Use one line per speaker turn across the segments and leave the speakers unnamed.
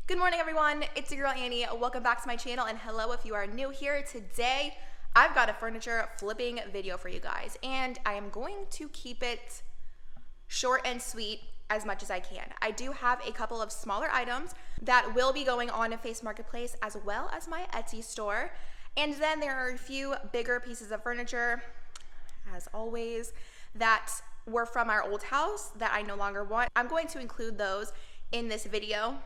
Good morning, everyone. It's your girl Annie. Welcome back to my channel, and hello if you are new here. Today, I've got a furniture flipping video for you guys, and I am going to keep it short and sweet as much as I can. I do have a couple of smaller items that will be going on a Facebook Marketplace as well as my Etsy store, and then there are a few bigger pieces of furniture, as always, that were from our old house that I no longer want. I'm going to include those in this video.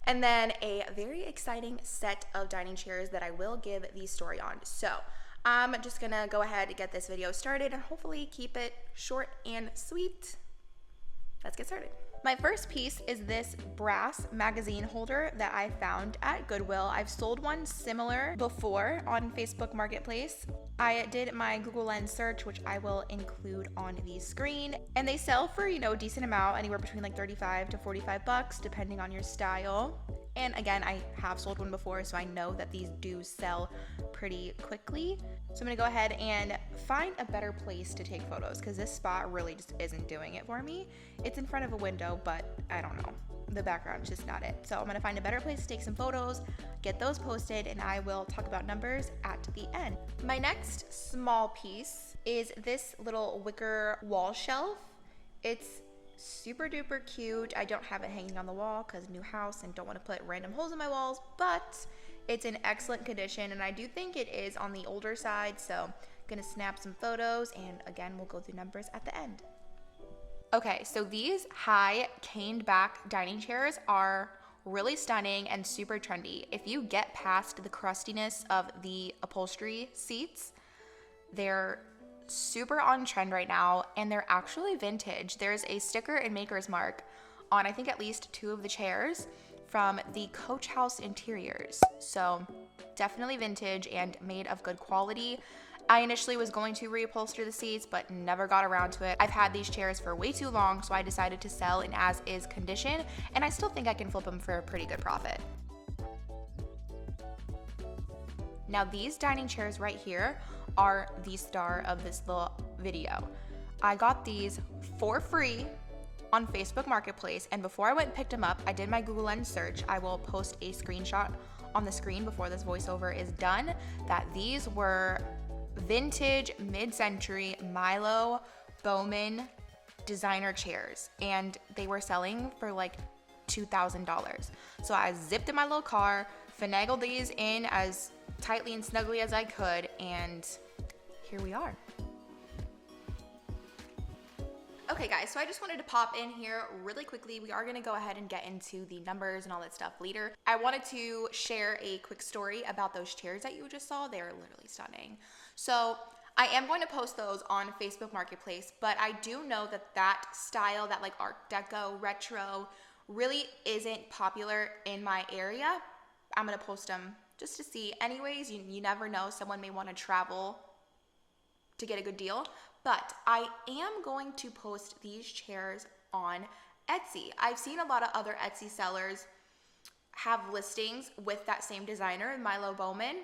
And then a very exciting set of dining chairs that I will give the story on. So I'm just gonna go ahead and get this video started and hopefully keep it short and sweet. Let's get started. My first piece is this brass magazine holder that I found at Goodwill. I've sold one similar before on Facebook Marketplace. I did my Google Lens search, which I will include on the screen, and they sell for, a decent amount, anywhere between like 35 to 45 bucks, depending on your style. And again, I have sold one before, so I know that these do sell pretty quickly. So I'm gonna go ahead and find a better place to take photos because this spot really just isn't doing it for me. It's in front of a window, but I don't know. The background's just not it. So I'm gonna find a better place to take some photos, get those posted, and I will talk about numbers at the end. My next small piece is this little wicker wall shelf. It's super duper cute. I don't have it hanging on the wall because new house and don't want to put random holes in my walls, but it's in excellent condition, and I do think it is on the older side, so I'm gonna snap some photos, and again, we'll go through numbers at the end. Okay, so these high caned back dining chairs are really stunning and super trendy. If you get past the crustiness of the upholstery seats, they're super on trend right now, and they're actually vintage. There's a sticker and maker's mark on I think at least two of the chairs from the Coach House Interiors. So definitely vintage and made of good quality. I initially was going to reupholster the seats, but never got around to it. I've had these chairs for way too long, so I decided to sell in as-is condition, and I still think I can flip them for a pretty good profit. Now these dining chairs right here are the star of this little video. I got these for free on Facebook Marketplace, and before I went and picked them up, I did my Google Lens search. I will post a screenshot on the screen before this voiceover is done, that these were vintage mid-century Milo Bowman designer chairs, and they were selling for like $2,000. So I zipped in my little car, finagled these in as tightly and snugly as I could, and here we are. Okay guys, so I just wanted to pop in here really quickly. We are gonna go ahead and get into the numbers and all that stuff later. I wanted to share a quick story about those chairs that you just saw. They are literally stunning. So I am going to post those on Facebook Marketplace, but I do know that that style, that like Art Deco, retro, really isn't popular in my area. I'm gonna post them just to see. Anyways, you never know, someone may want to travel to get a good deal, but I am going to post these chairs on Etsy. I've seen a lot of other Etsy sellers have listings with that same designer, Milo Bowman,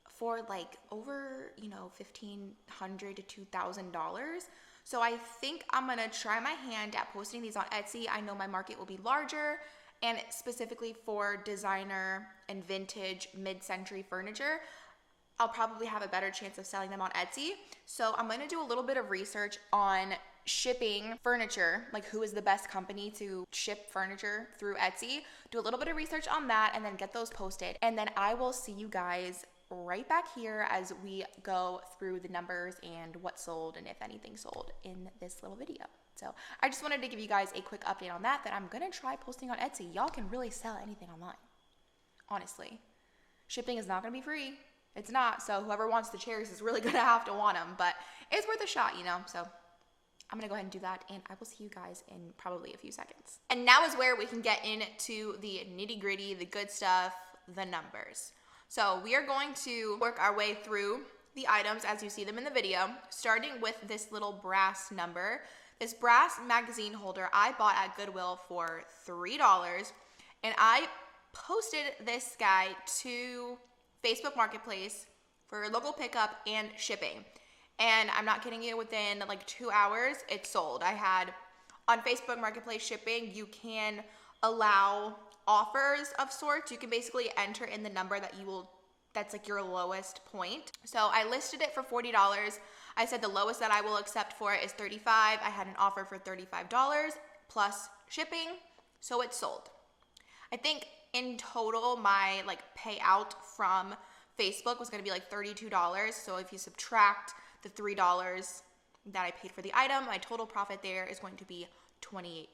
for like over, $1,500 to $2,000. So I think I'm gonna try my hand at posting these on Etsy. I know my market will be larger, and specifically for designer and vintage mid-century furniture, I'll probably have a better chance of selling them on Etsy. So I'm gonna do a little bit of research on shipping furniture, like who is the best company to ship furniture through Etsy, do a little bit of research on that, and then get those posted. And then I will see you guys right back here as we go through the numbers and what sold and if anything sold in this little video. So I just wanted to give you guys a quick update on that I'm gonna try posting on Etsy. Y'all can really sell anything online, honestly. Shipping is not gonna be free. It's not, so whoever wants the chairs is really gonna have to want them, but it's worth a shot, So I'm gonna go ahead and do that, and I will see you guys in probably a few seconds. And now is where we can get into the nitty gritty, the good stuff, the numbers. So we are going to work our way through the items as you see them in the video, starting with this little brass number. This brass magazine holder I bought at Goodwill for $3, and I posted this guy to Facebook Marketplace for local pickup and shipping. And I'm not kidding you, within like 2 hours, it sold. I had on Facebook Marketplace shipping, you can allow offers of sorts. You can basically enter in the number that that's like your lowest point. So I listed it for $40. I said the lowest that I will accept for it is $35. I had an offer for $35 plus shipping, so it's sold. I think in total my like payout from Facebook was going to be like $32. So if you subtract the $3 that I paid for the item, my total profit there is going to be $28.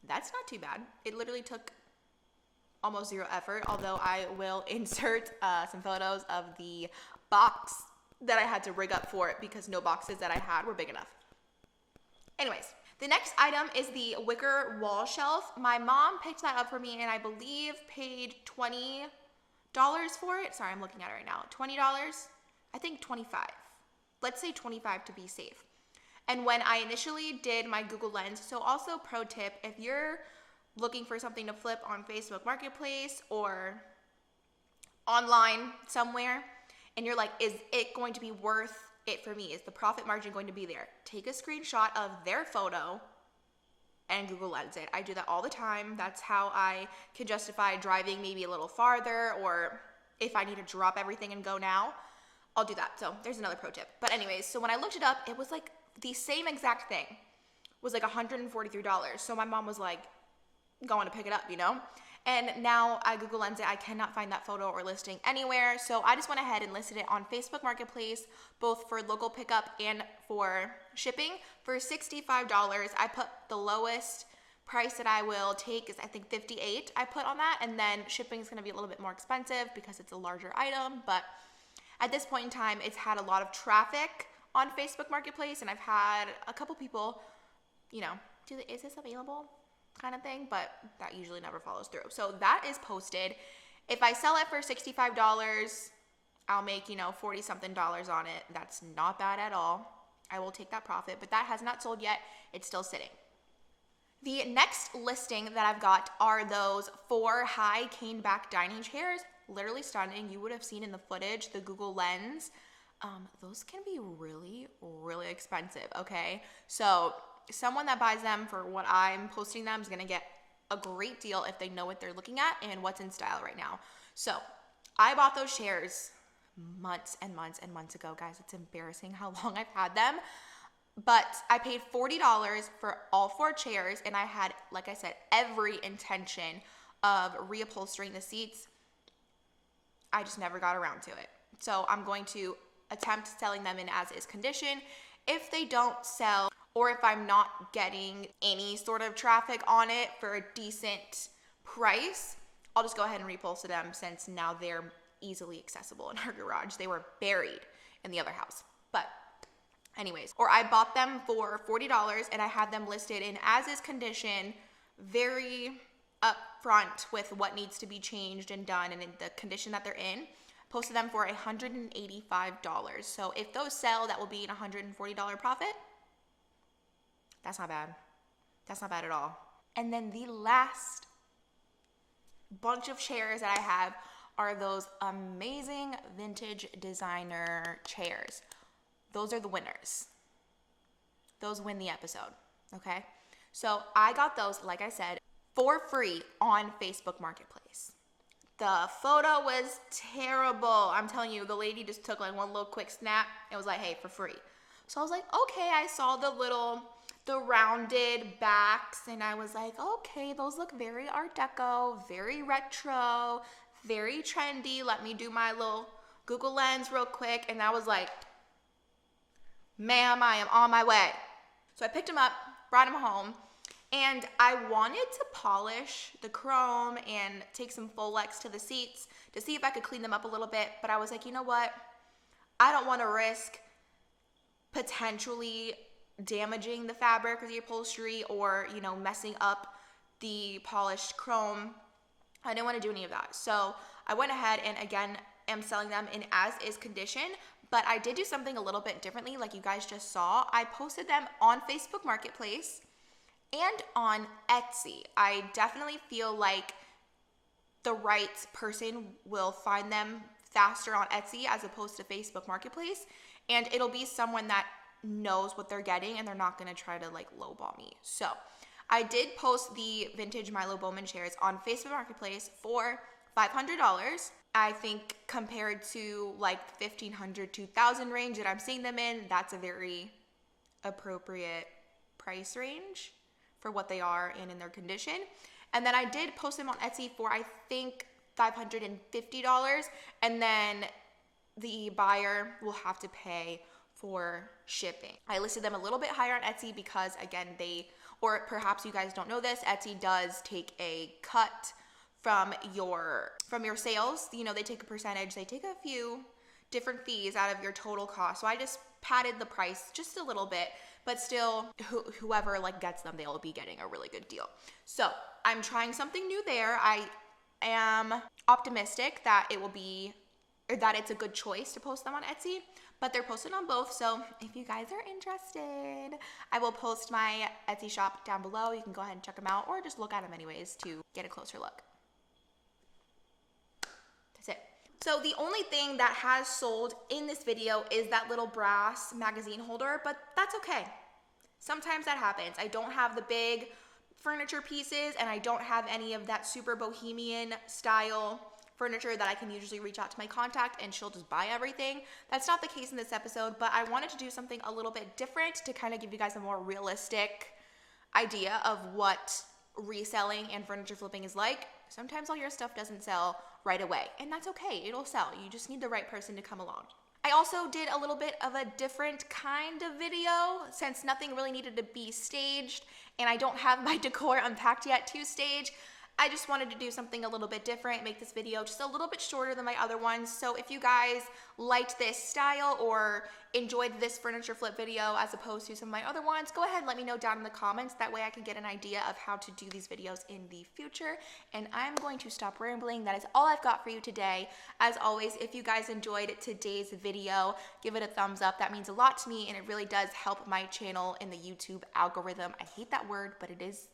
That's not too bad. It literally took almost zero effort, although I will insert some photos of the box that I had to rig up for it because no boxes that I had were big enough. Anyways, the next item is the wicker wall shelf. My mom picked that up for me and I believe paid $20 for it. Sorry, I'm looking at it right now. $20? I think $25. Let's say $25 to be safe. And when I initially did my Google Lens, so also pro tip, if you're looking for something to flip on Facebook Marketplace or online somewhere, and you're like, is it going to be worth it for me? Is the profit margin going to be there? Take a screenshot of their photo and Google Lens it. I do that all the time. That's how I can justify driving maybe a little farther, or if I need to drop everything and go now, I'll do that. So there's another pro tip. But anyways, so when I looked it up, it was like the same exact thing was like $143. So my mom was like, going to pick it up, you know? And now I Google Lens it. I cannot find that photo or listing anywhere. So I just went ahead and listed it on Facebook Marketplace, both for local pickup and for shipping for $65. I put the lowest price that I will take is I think $58 I put on that. And then shipping is going to be a little bit more expensive because it's a larger item. But at this point in time, it's had a lot of traffic on Facebook Marketplace. And I've had a couple people, you know, is this available? Kind of thing, but that usually never follows through. So that is posted. If I sell it for $65, I'll make, 40 something dollars on it. That's not bad at all. I will take that profit, but that has not sold yet. It's still sitting. The next listing that I've got are those 4 high cane back dining chairs. Literally stunning. You would have seen in the footage, the Google Lens. Those can be really, really expensive, okay? So someone that buys them for what I'm posting them is going to get a great deal if they know what they're looking at and what's in style right now. So I bought those chairs months and months and months ago, guys. It's embarrassing how long I've had them, but I paid $40 for all 4 chairs, and I had, like I said, every intention of reupholstering the seats. I just never got around to it. So I'm going to attempt selling them in as is condition. If they don't sell, or if I'm not getting any sort of traffic on it for a decent price, I'll just go ahead and reupholster them since now they're easily accessible in our garage. They were buried in the other house. But anyways, or I bought them for $40 and I had them listed in as is condition, very upfront with what needs to be changed and done and in the condition that they're in. Posted them for $185. So if those sell, that will be an $140 profit. That's not bad. That's not bad at all. And then the last bunch of chairs that I have are those amazing vintage designer chairs. Those are the winners. Those win the episode, okay? So I got those, like I said, for free on Facebook Marketplace. The photo was terrible. I'm telling you, the lady just took like one little quick snap and was like, hey, for free. So I was like, okay, I saw the rounded backs, and I was like, okay, those look very Art Deco, very retro, very trendy. Let me do my little Google Lens real quick. And I was like, ma'am, I am on my way. So I picked them up, brought them home, and I wanted to polish the chrome and take some Folex to the seats to see if I could clean them up a little bit. But I was like, you know what? I don't want to risk potentially damaging the fabric or the upholstery or, messing up the polished chrome. I didn't want to do any of that. So I went ahead and again, am selling them in as is condition, but I did do something a little bit differently. Like you guys just saw, I posted them on Facebook Marketplace and on Etsy. I definitely feel like the right person will find them faster on Etsy as opposed to Facebook Marketplace. And it'll be someone that knows what they're getting and they're not going to try to like lowball me. So I did post the vintage Milo Bowman chairs on Facebook Marketplace for $500. I think compared to like the 1,500 to 2,000 range that I'm seeing them in, that's a very appropriate price range for what they are and in their condition. And then I did post them on Etsy for I think $550, and then the buyer will have to pay for shipping. I listed them a little bit higher on Etsy because again, or perhaps you guys don't know this, Etsy does take a cut from your sales. You know, they take a percentage, they take a few different fees out of your total cost. So I just padded the price just a little bit, but still whoever like gets them, they'll be getting a really good deal. So I'm trying something new there. I am optimistic that it's a good choice to post them on Etsy, but they're posted on both. So if you guys are interested, I will post my Etsy shop down below. You can go ahead and check them out or just look at them anyways to get a closer look. That's it. So the only thing that has sold in this video is that little brass magazine holder, but that's okay. Sometimes that happens. I don't have the big furniture pieces and I don't have any of that super bohemian style furniture that I can usually reach out to my contact and she'll just buy everything. That's not the case in this episode, but I wanted to do something a little bit different to kind of give you guys a more realistic idea of what reselling and furniture flipping is like. Sometimes all your stuff doesn't sell right away, and that's okay. It'll sell. You just need the right person to come along. I also did a little bit of a different kind of video since nothing really needed to be staged and I don't have my decor unpacked yet to stage. I just wanted to do something a little bit different, make this video just a little bit shorter than my other ones. So if you guys liked this style or enjoyed this furniture flip video as opposed to some of my other ones, go ahead and let me know down in the comments. That way I can get an idea of how to do these videos in the future. And I'm going to stop rambling. That is all I've got for you today. As always, if you guys enjoyed today's video, give it a thumbs up. That means a lot to me and it really does help my channel in the YouTube algorithm. I hate that word, but it is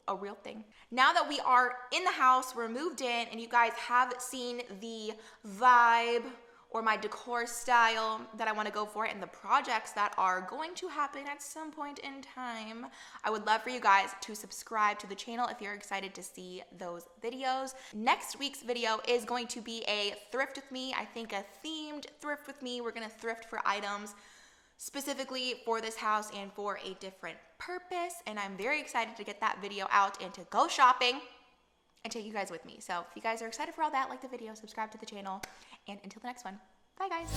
a real thing. Now that we are in the house, we're moved in, and you guys have seen the vibe or my decor style that I want to go for and the projects that are going to happen at some point in time, I would love for you guys to subscribe to the channel if you're excited to see those videos. Next week's video is going to be a thrift with me. I think a themed thrift with me. We're going to thrift for items specifically for this house and for a different purpose, and I'm very excited to get that video out and to go shopping and take you guys with me. So if you guys are excited for all that, like the video, subscribe to the channel, and until the next one, bye guys.